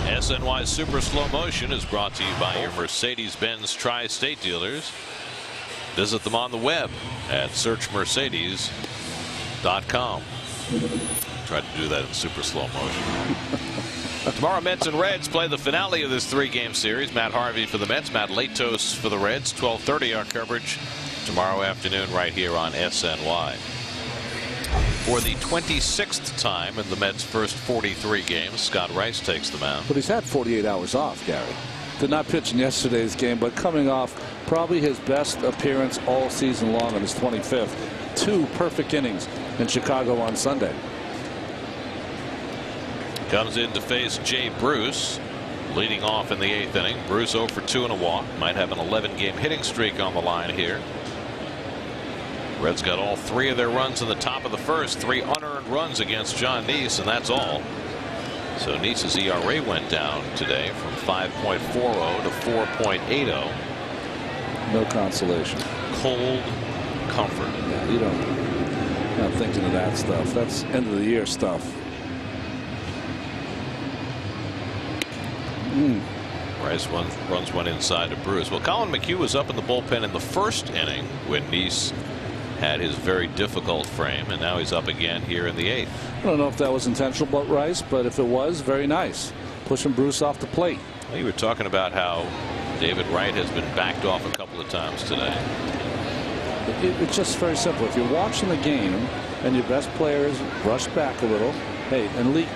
SNY Super Slow Motion is brought to you by your Mercedes-Benz Tri-State dealers. Visit them on the web at searchmercedes.com. Tried to do that in super slow motion. Tomorrow, Mets and Reds play the finale of this three-game series. Matt Harvey for the Mets, Matt Latos for the Reds. 12:30 our coverage tomorrow afternoon right here on SNY. For the 26th time in the Mets' first 43 games, Scott Rice takes the mound. But he's had 48 hours off, Gary. Did not pitch in yesterday's game, but coming off probably his best appearance all season long on his 25th. 2 perfect innings in Chicago on Sunday. Comes in to face Jay Bruce, leading off in the 8th inning. Bruce 0 for 2 and a walk. Might have an 11-game hitting streak on the line here. Reds got all 3 of their runs in the top of the first. 3 unearned runs against John Neese, and that's all. So Neese's ERA went down today from 5.40 to 4.80. No consolation. Cold comfort. Yeah, you're not thinking of that stuff. That's end of the year stuff. Rice runs one inside to Bruce. Well, Colin McHugh was up in the bullpen in the first inning when Neese had his very difficult frame, and now he's up again here in the 8th. I don't know if that was intentional about Rice, but if it was, very nice. Pushing Bruce off the plate. Well, you were talking about how David Wright has been backed off a couple of times today. It's just very simple. If you're watching the game and your best players rush back a little, hey, and leak,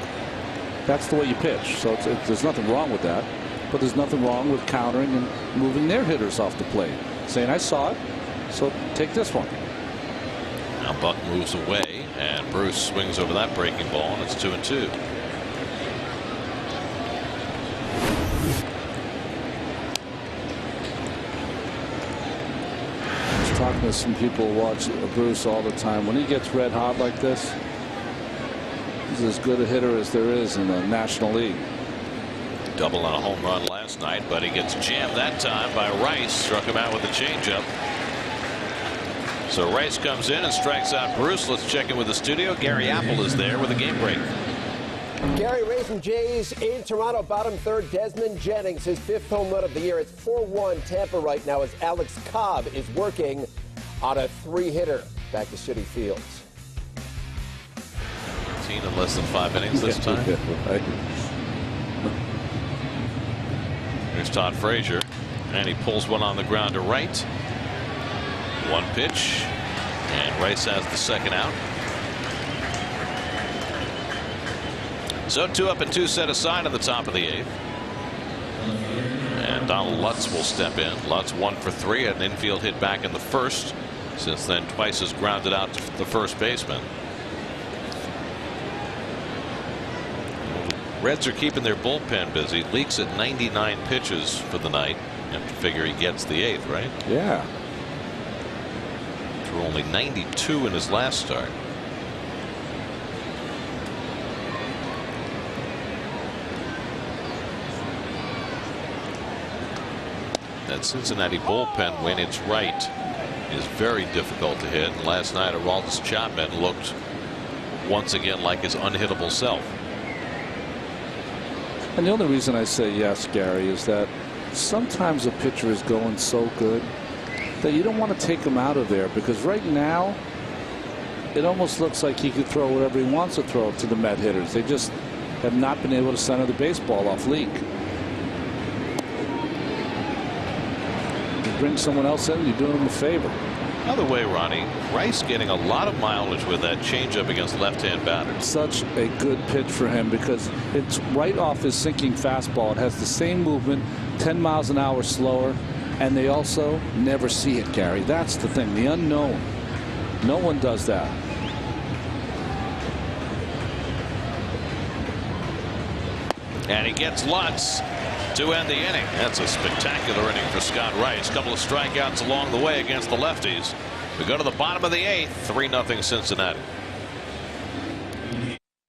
that's the way you pitch. So there's nothing wrong with that. But there's nothing wrong with countering and moving their hitters off the plate. Saying, I saw it, so take this one. Now Buck moves away, and Bruce swings over that breaking ball, and it's 2-2. I was talking to some people who watch Bruce all the time. When he gets red hot like this, he's as good a hitter as there is in the National League. Double on a home run last night, but he gets jammed that time by Rice. Struck him out with a changeup. So Rice comes in and strikes out Bruce. Let's check in with the studio. Gary Apple is there with a game break. Gary, Rays and Jays in Toronto, bottom third. Desmond Jennings, his 5th home run of the year. It's 4-1 Tampa right now as Alex Cobb is working on a 3-hitter back to Citi Fields. 18 in less than 5 innings this time. Here's Todd Frazier, and he pulls one on the ground to right. 1 pitch, and Rice has the second out. So 2 up and 2 set aside in the top of the 8th. And Donald Lutz will step in. Lutz 1 for 3, had an infield hit back in the first. Since then, twice has grounded out to the first baseman. Reds are keeping their bullpen busy. Leaks at 99 pitches for the night. You have to figure he gets the 8th, right? Yeah. Threw only 92 in his last start. That Cincinnati bullpen, when it's right, is very difficult to hit. And last night, Aroldis Chapman looked once again like his unhittable self. And the only reason I say yes, Gary, is that sometimes a pitcher is going so good that you don't want to take him out of there, because right now it almost looks like he could throw whatever he wants to throw to the Met hitters. They just have not been able to center the baseball off Leak. You bring someone else in, you're doing him a favor. Other way, Ronnie, Rice getting a lot of mileage with that changeup against left-hand batters. Such a good pitch for him, because it's right off his sinking fastball. It has the same movement, 10 miles an hour slower, and they also never see it, Gary. That's the thing, the unknown. No one does that. And he gets Lutz to end the inning. That's a spectacular inning for Scott Rice. Couple of strikeouts along the way against the lefties. We go to the bottom of the 8th, 3-0 Cincinnati.